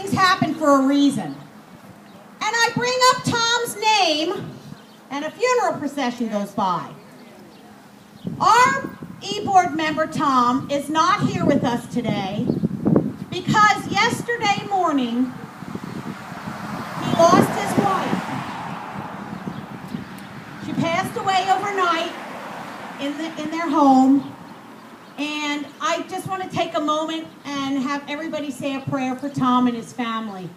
things happen for a reason. And I bring up Tom's name, and a funeral procession goes by. Our e-board member, Tom, is not here with us today because yesterday morning, he lost his wife. She passed away overnight in their home. And I just want to take a moment and have everybody say a prayer for Tom and his family.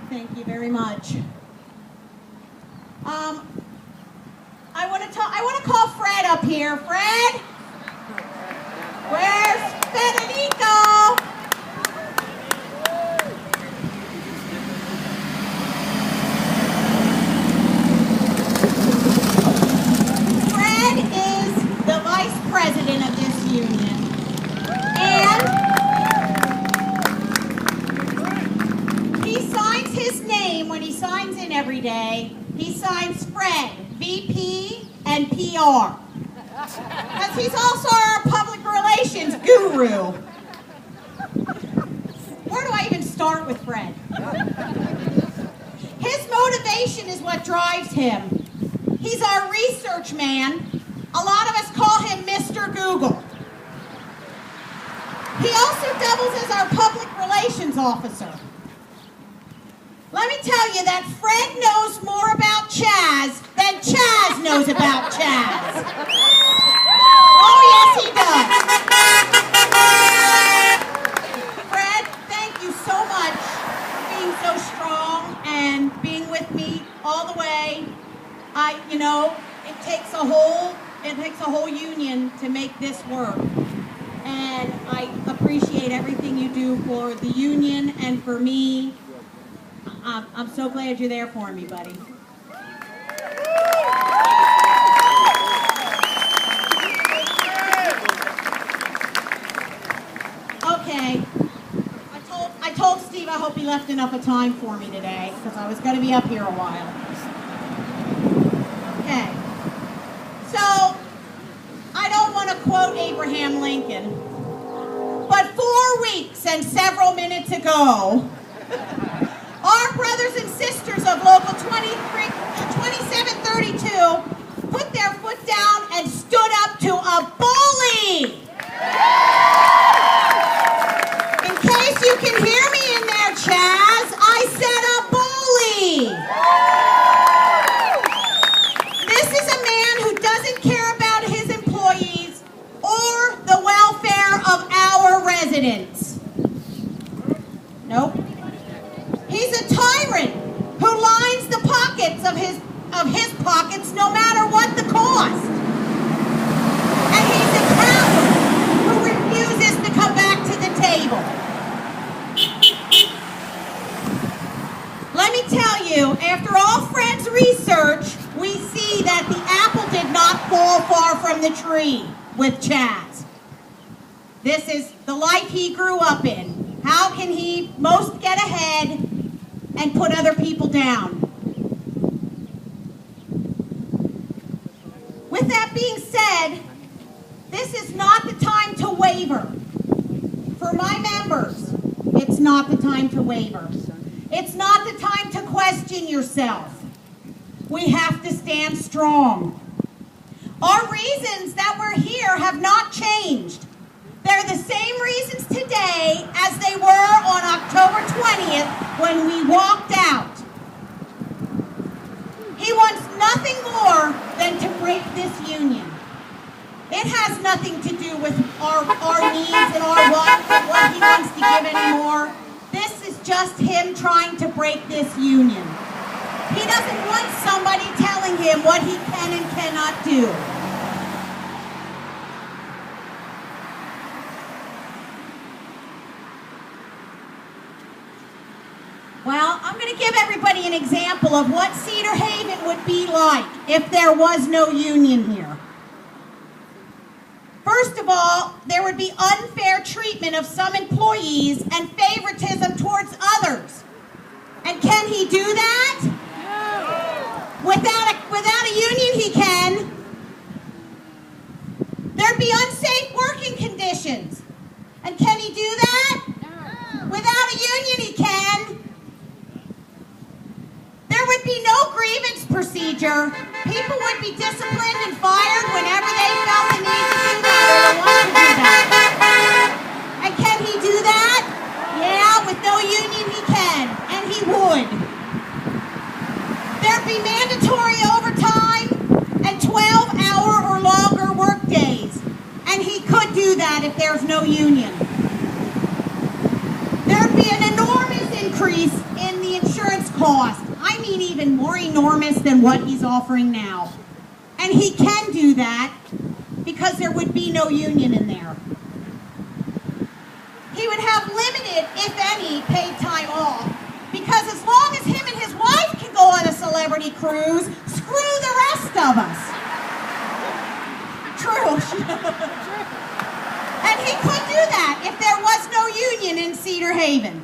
Thank you very much. I want to call Fred up here. Fred? Where's Federico? Fred is the vice president of this union. And he signs his name when he signs in every day. He signs Fred, VP and PR. Because he's also our public relations guru. Where do I even start with Fred? His motivation is what drives him. He's our research man. A lot of us call him Mr. Google. He also doubles as our public relations officer. Let me tell you that Fred knows more about Chaz than Chaz knows about Chaz. Oh, yes, he does. Fred, thank you so much for being so strong and being with me all the way. It takes a whole union to make this work. And I appreciate everything you do for the union and for me. I'm so glad you're there for me, buddy. Okay. I told Steve I hope he left enough of time for me today, because I was going to be up here a while. Okay. So, I don't want to quote Abraham Lincoln, but 4 weeks and several minutes ago, our brothers and sisters of Local 2732 put their foot down and stood up to a bully. In case you can hear me in there, Chaz, I said a bully. This is a man who doesn't care about his employees or the welfare of our residents. Nope. He's a tyrant who lines the pockets of his pockets no matter what the cost. And he's a coward who refuses to come back to the table. Let me tell you, after all Fred's research, we see that the apple did not fall far from the tree with Chaz. This is the life he grew up in. How can he most get ahead and put other people down? With that being said, this is not the time to waver. For my members, it's not the time to waver. It's not the time to question yourself. We have to stand strong. Our reasons that we're here have not changed. They're the same reasons today as they were on October 20th when we walked out. He wants nothing more than to break this union. It has nothing to do with our needs and our wants and what he wants to give anymore. This is just him trying to break this union. He doesn't want somebody telling him what he can and cannot do. Well, I'm going to give everybody an example of what Cedar Haven would be like if there was no union here. First of all, there would be unfair treatment of some employees and favoritism towards others. And can he do that? negotiations. And can he do that? No. Without a union, he can. There would be no grievance procedure. People would be disciplined and fired whenever they felt the need to do that or wanted to do that. And can he do that? Yeah, with no union he can, and he would. There'd be mandatory overtime and 12-hour or longer work days, and he could do that if there's no union. There'd be an enormous increase in the insurance cost. I mean even more enormous than what he's offering now. And he can do that because there would be no union in there. He would have limited, if any, paid time off, because as long as him and his wife can go on a celebrity cruise, screw the rest of us. True. And he could do that if there was no union in Cedar Haven.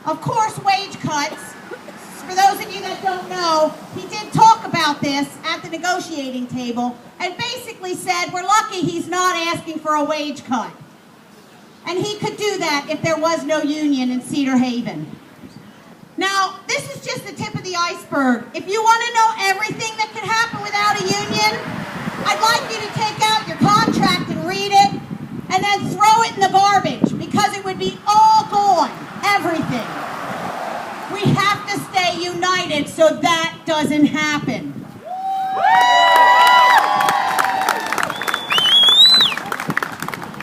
Of course, wage cuts. For those of you that don't know, he did talk about this at the negotiating table and basically said, we're lucky he's not asking for a wage cut. And he could do that if there was no union in Cedar Haven. Now, this is just the tip of the iceberg. If you want to know everything that could happen without a union, I'd like you to take out your contract and read it, and then throw it in the garbage, because it would be all gone, everything. We have to stay united so that doesn't happen.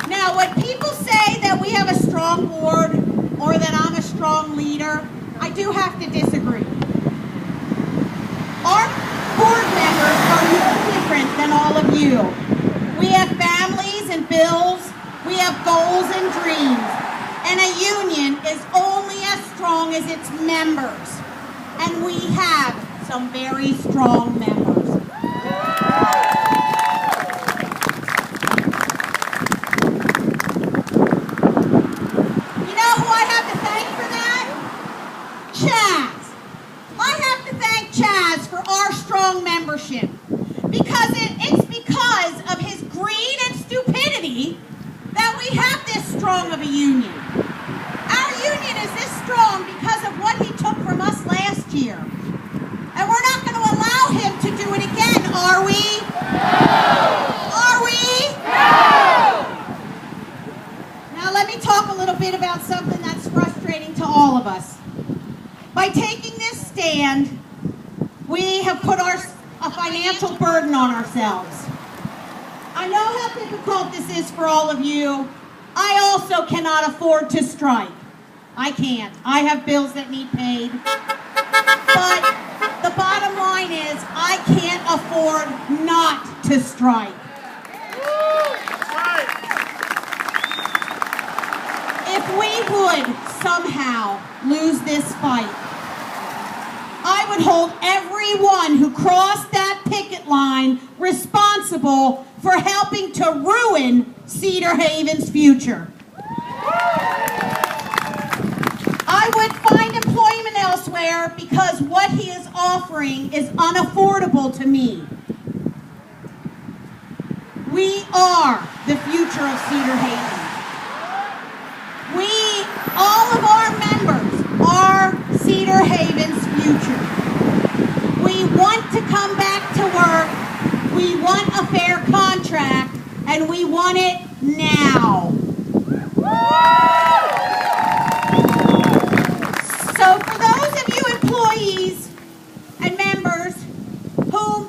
Now, when people say that we have a strong board or that I'm a strong leader, I do have to disagree. Our board members are no different than all of you. We have families and bills, we have goals and dreams, and a union is only as strong as its members. And we have some very strong members. You know who I have to thank for that? Chaz. I have to thank Chaz for our strong membership. Because it's because of his greed and stupidity that we have this strong of a union. Our union is this strong because of what he took from us last year. And we're not going to allow him to do it again, are we? No! Are we? No! Now let me talk a little bit about something that's frustrating to all of us. By taking this stand, we have put a financial burden on ourselves. I know how difficult this is for all of you. I also cannot afford to strike. I can't. I have bills that need paid. But the bottom line is I can't afford not to strike. If we would somehow lose this fight, I would hold everyone who crossed that picket line responsible for helping to ruin Cedar Haven's future. I would find employment elsewhere because what he is offering is unaffordable to me. We are the future of Cedar Haven. All of our members are Cedar Haven's future. We want to come back to work, we want a fair contract, and we want it now. So for those of you employees and members who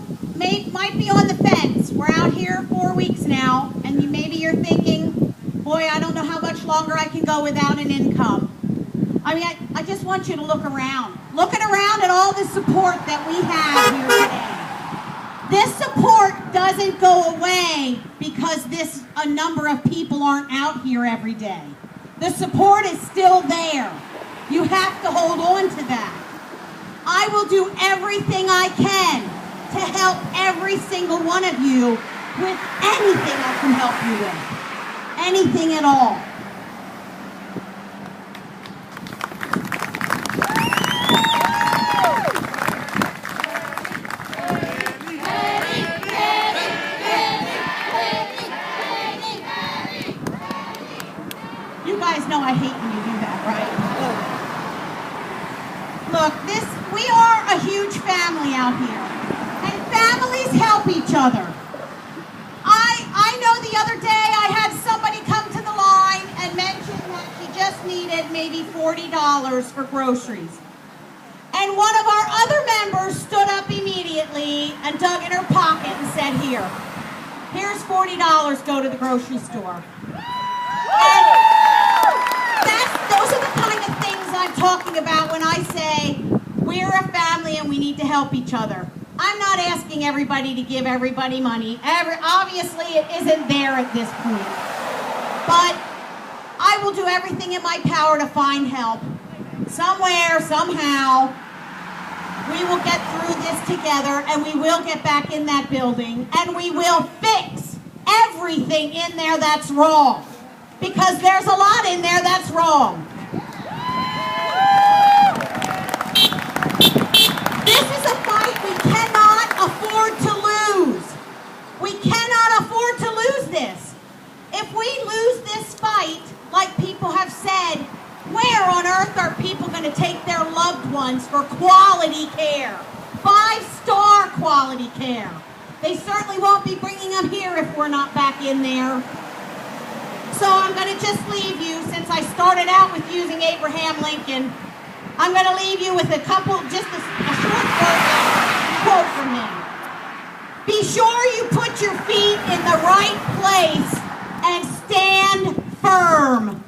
might be on the fence, we're out here 4 weeks now, and maybe you're thinking, boy, I don't know how much longer I can go without an income. I mean, I just want you to look around. Looking around at all the support that we have here today. This support doesn't go away because a number of people aren't out here every day. The support is still there. You have to hold on to that. I will do everything I can to help every single one of you with anything I can help you with. Anything at all. Look, we are a huge family out here, and families help each other. I know the other day I had somebody come to the line and mention that she just needed maybe $40 for groceries. And one of our other members stood up immediately and dug in her pocket and said, here's $40, go to the grocery store. And those are the kind of things I'm talking about when I say we're a family and we need to help each other. I'm not asking everybody to give everybody money. Obviously, it isn't there at this point. But I will do everything in my power to find help. Somewhere, somehow, we will get through this together, and we will get back in that building, and we will fix everything in there that's wrong. Because there's a lot in there that's wrong. This is a fight we cannot afford to lose. We cannot afford to lose this. If we lose this fight, like people have said, where on earth are people going to take their loved ones for quality care? 5-star quality care. They certainly won't be bringing them here if we're not back in there. So I'm going to just leave you, since I started out with using Abraham Lincoln, I'm going to leave you with just a short quote from him. Be sure you put your feet in the right place and stand firm.